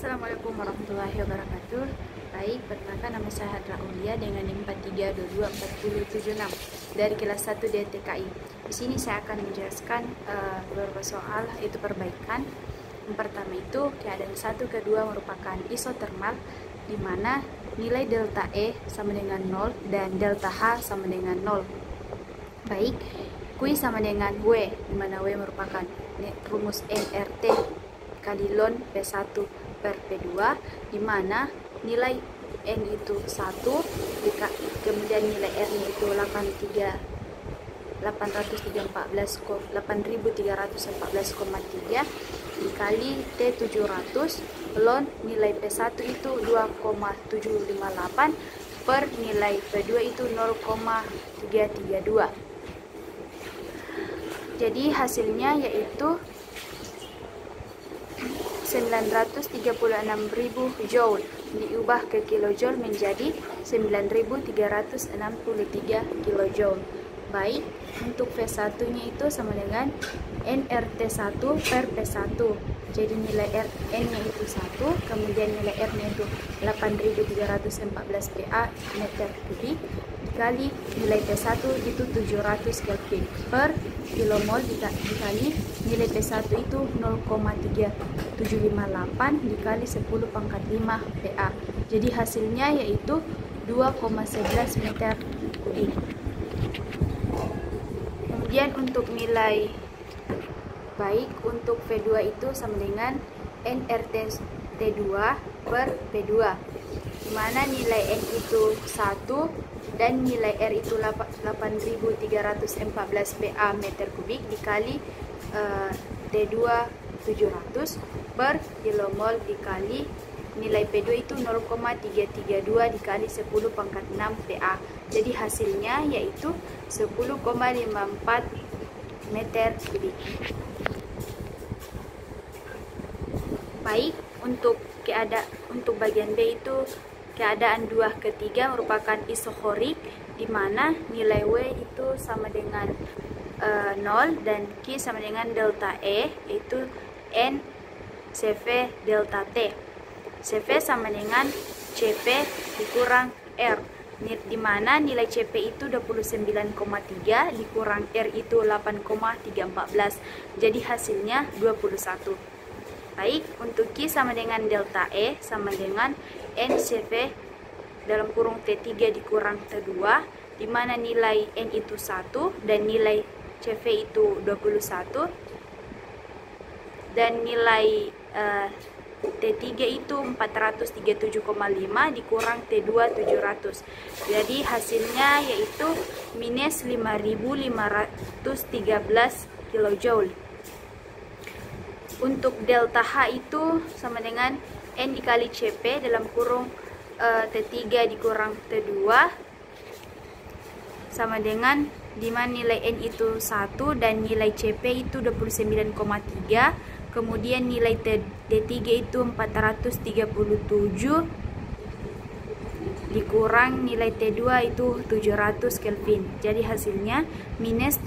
Assalamualaikum warahmatullahi wabarakatuh. Baik, perkenalkan nama saya Hadra Aulia dengan NIM 43224076 dari kelas 1 DTKI. Di sini saya akan menjelaskan beberapa soal, yaitu perbaikan. Yang pertama itu keadaan 1 ke 2 merupakan isotermal, di mana nilai delta E sama dengan 0 dan delta H sama dengan 0. Baik, Q sama dengan W, di mana W merupakan rumus nRT kali ln P1 per P2, di mana nilai N itu 1, kemudian nilai R nya itu 8.314,3 dikali T700 ln nilai P1 itu 2,758 per nilai P2 itu 0,332. Jadi hasilnya yaitu 936.000 joule diubah ke kilojoule menjadi 9.363 kilojoule. Baik, untuk V1 nya itu sama dengan nRT1 per P1. Jadi nilai N nya itu 1, kemudian nilai R nya itu 8.314 PA meter kubik, dikali nilai P1 itu 700 Kelvin per kilomol, dikali nilai P1 itu 0,3758 dikali 10⁵ PA. Jadi hasilnya yaitu 2,11 meter kubik. Kemudian untuk nilai untuk V2 itu sama dengan nRT2 per P2, di mana nilai N itu 1 dan nilai R itu 8.314 PA meter kubik dikali T2 700 per kilomol dikali nilai P2 itu 0,332 dikali 10⁵ PA. Jadi hasilnya yaitu 10,54 meter kubik. Baik, untuk bagian B itu keadaan 2 ke 3 merupakan isokorik, di mana nilai W itu sama dengan 0 dan Q sama dengan delta E, yaitu N CV delta T. CV sama dengan CP dikurang R, di mana nilai CP itu 29,3 dikurang R itu 8,314. Jadi hasilnya 21. Baik, untuk Q sama dengan delta E sama dengan NCV dalam kurung T3 dikurang T2, di mana nilai N itu 1 dan nilai CV itu 21 dan nilai T3 itu 437,5 dikurang T2 700. Jadi hasilnya yaitu minus 5.513 kilojoule. Untuk delta H itu sama dengan N dikali CP dalam kurung T3 dikurang T2 sama dengan dimana nilai N itu 1 dan nilai CP itu 29,3, kemudian nilai T3 itu 437 dikurang nilai T2 itu 700 Kelvin. Jadi hasilnya minus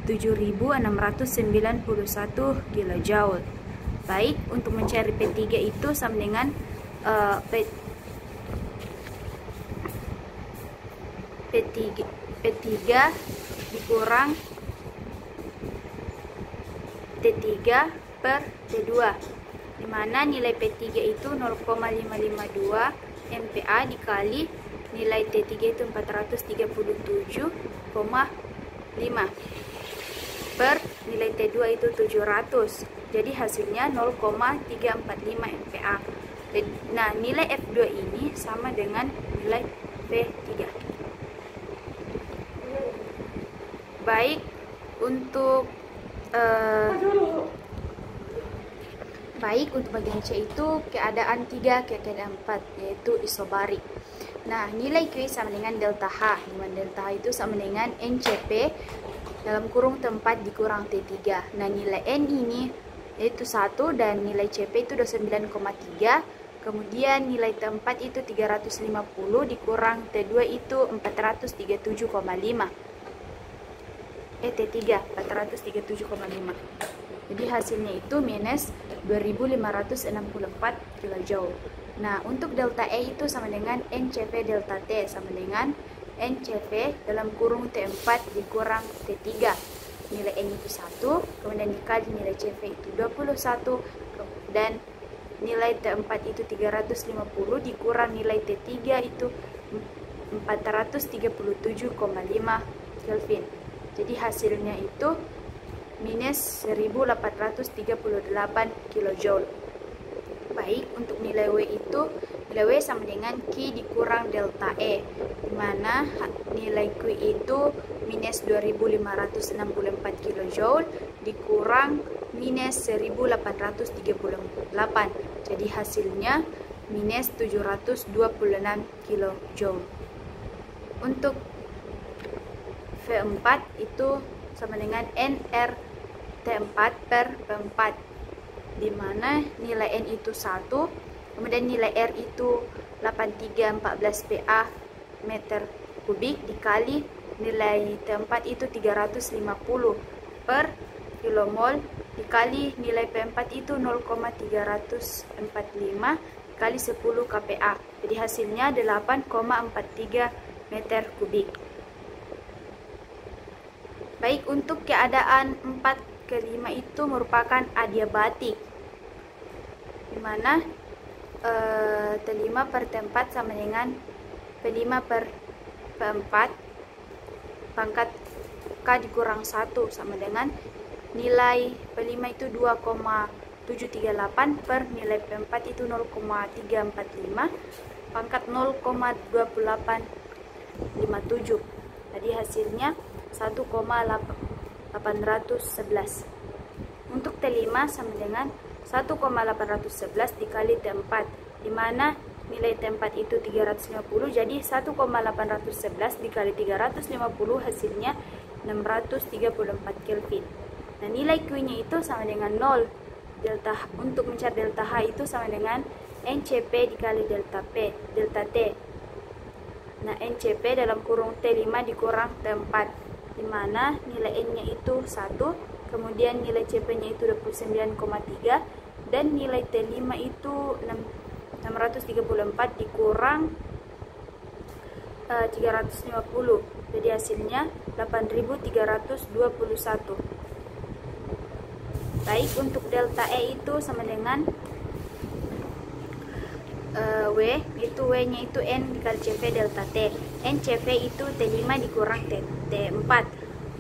7.691 kilojoule. Baik, untuk mencari P3 itu sama dengan P3 dikurang T3 per T2, di mana nilai P3 itu 0,552 MPa dikali nilai T3 itu 437,5 per nilai T2 itu 700. Jadi hasilnya 0,345 MPa. Nah, nilai F2 ini sama dengan nilai P3. Baik, untuk bagian C itu keadaan 3 ke keadaan 4, yaitu isobarik. Nah, nilai Q sama dengan delta H, di mana delta H itu sama dengan NCP dalam kurung T4 dikurang T3. Nah, nilai N ini yaitu 1 dan nilai CP itu 29,3, kemudian nilai T4 itu 350 dikurang T2 itu 437,5. T3 437,5. Jadi hasilnya itu minus 2564 kJ. Nah, untuk delta E itu sama dengan NCV delta T sama dengan NCV dalam kurung T4 dikurang T3. Nilai N itu 1, kemudian dikali nilai CV itu 21, dan nilai T4 itu 350 dikurang nilai T3 itu 437,5 Kelvin. Jadi hasilnya itu minus 1838 kJ. Baik, untuk nilai W itu, nilai W sama dengan Q dikurang delta E, dimana nilai Q itu minus 2564 kJ dikurang minus 1838. Jadi hasilnya minus 726 kJ. Untuk V4 itu sama dengan nRT4 per V4, di mana nilai N itu 1, kemudian nilai R itu 8314 PA meter kubik dikali nilai T4 itu 350 per kilomol dikali nilai P4 itu 0,345 kali 10 kPa. Jadi hasilnya 8,43 meter kubik. Baik, untuk keadaan 4 ke 5 itu merupakan adiabatik, dimana T5 per T4 sama dengan P5 per P4 pangkat K dikurang 1 sama dengan nilai P5 itu 2,738 per nilai P4 itu 0,345 pangkat 0,2857. Jadi hasilnya 1,811. Untuk T5 sama dengan 1,811 dikali T4, di mana nilai T4 itu 350, jadi 1,811 dikali 350 hasilnya 634 Kelvin. Nah, nilai Q-nya itu sama dengan 0. Untuk mencari delta H itu sama dengan NCP dikali delta T. Nah, NCP dalam kurung T5 dikurang T4, di mana nilai N-nya itu 1, kemudian nilai CP-nya itu 29,3, dan nilai T5 itu 634 dikurang 350. Jadi hasilnya 8321. Baik, untuk delta E itu sama dengan W, itu W-nya itu N dikali CV delta T. NCV itu T5 dikurang T4.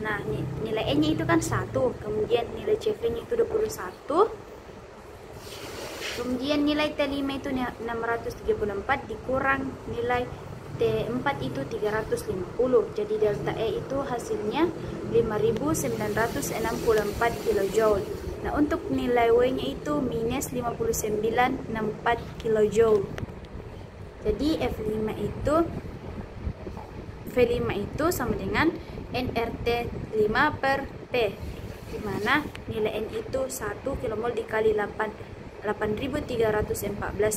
Nah, nilai N-nya itu kan 1, kemudian nilai CV-nya itu 21. Kemudian nilai T5 itu 634 dikurang nilai T4 itu 350. Jadi delta E itu hasilnya 5964 kJ. Nah, untuk nilai W-nya itu minus 5964 kJ. Jadi V5 itu sama dengan nRT5 per P, di mana nilai N itu 1 kmol dikali 8314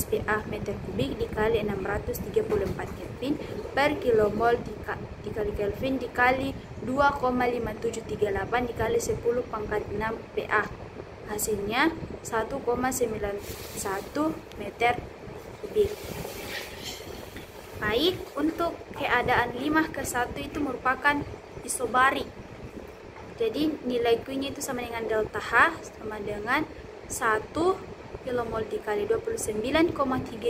PA meter kubik dikali 634 Kelvin per kilomol dikali Kelvin dikali 2,5738 dikali 10 pangkat 6 PA. Hasilnya 1,91 meter kubik. Baik, untuk keadaan 5 ke 1 itu merupakan isobarik. Jadi nilai Q-nya itu sama dengan delta H sama dengan 1 kilomol dikali 29,3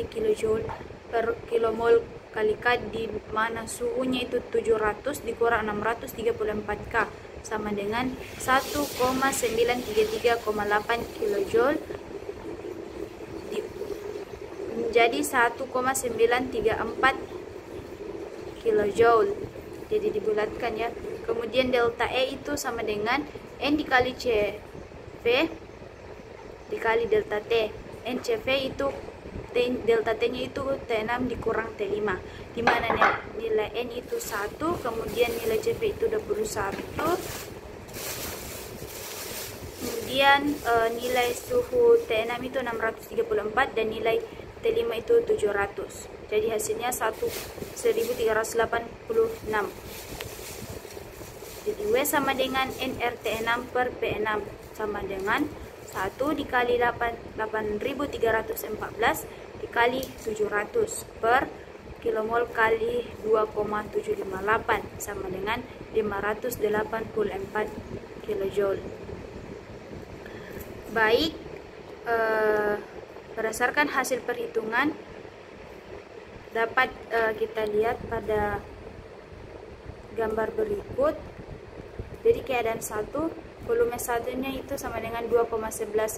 kJ per kilomol kali K, di mana suhunya itu 700 dikurang 634 K sama dengan 1,933,8 kJ menjadi 1,934 kJ. Jadi dibulatkan ya. Kemudian delta E itu sama dengan N dikali CV dikali delta T. NCV itu delta T-nya itu T6 dikurang T5, di mana nilai N itu 1, kemudian nilai CV itu 21, kemudian nilai suhu T6 itu 634 dan nilai T5 itu 700. Jadi hasilnya 1386. Jadi W sama dengan nRT6 per P6 sama dengan 1 dikali 8.314 dikali 700 per kilomol kali 2,758 sama dengan 584 kilojoule. Baik, berdasarkan hasil perhitungan dapat kita lihat pada gambar berikut. Jadi keadaan 1, volume satunya itu sama dengan 2,11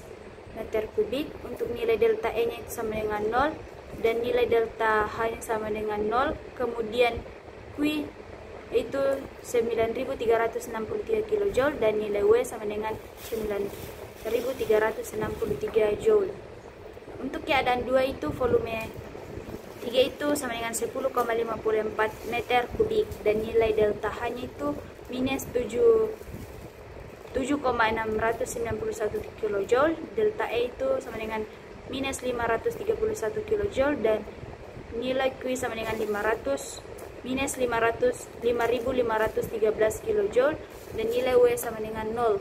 meter kubik. Untuk nilai delta E nya itu sama dengan 0 dan nilai delta H nya sama dengan 0. Kemudian Q itu 9.363 kilojoule dan nilai W sama dengan 9.363 joule. Untuk keadaan 2 itu volume 3 itu sama dengan 10,54 meter kubik dan nilai delta H nya itu minus 7,691 kilojoule. Delta E itu sama dengan minus 531 kilojoule dan nilai Q sama dengan minus 5.513 kilojoule dan nilai W sama dengan 0.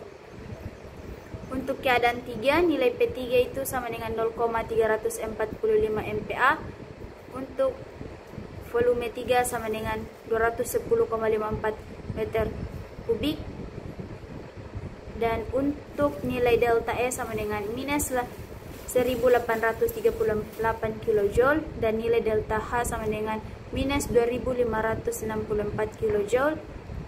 Untuk keadaan 3, nilai P3 itu sama dengan 0,345 MPa. Untuk volume 3 sama dengan 210,54 meter kubik. Dan untuk nilai delta E sama dengan minus 1838 kilojoule dan nilai delta H sama dengan minus 2564 kilojoule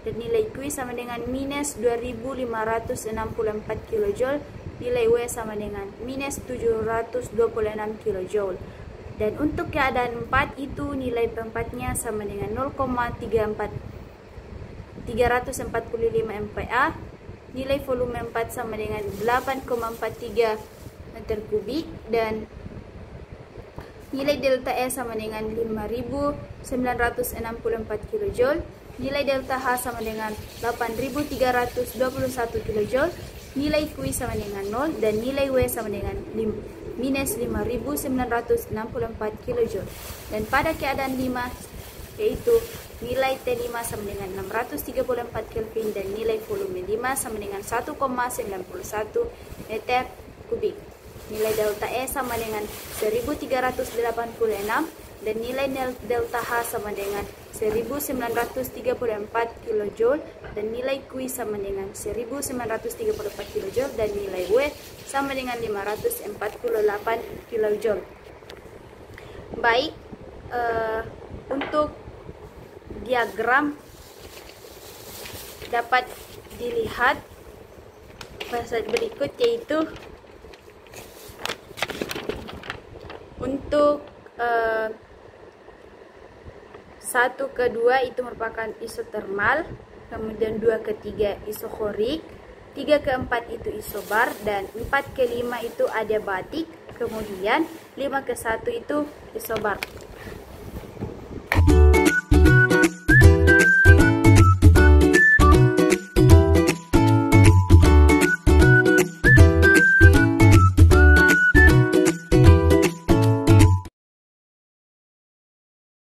dan nilai Q sama dengan minus 2564 kilojoule, nilai W sama dengan minus 726 kilojoule. Dan untuk keadaan 4 itu nilai P4-nya sama dengan 0,345 MPa. Nilai volume 4 sama dengan 8,43 meter kubik dan nilai delta E sama dengan 5.964 kilojoule. Nilai delta H sama dengan 8.321 kilojoule. Nilai Q sama dengan 0 dan nilai W sama dengan minus 5.964 kilojoule. Dan pada keadaan 5 yaitu nilai T5 sama dengan 634 Kelvin dan nilai volume 5 sama dengan 1,91 meter kubik. Nilai delta E sama dengan 1386 dan nilai delta H sama dengan 1934 kilojoule dan nilai Q sama dengan 1934 kilojoule dan nilai W sama dengan 548 kilojoule. Baik, untuk diagram dapat dilihat pada slide berikut, yaitu untuk 1 ke 2 itu merupakan isotermal, kemudian 2 ke 3 isokorik, 3 ke 4 itu isobar, dan 4 ke 5 itu adiabatik, kemudian 5 ke 1 itu isobar.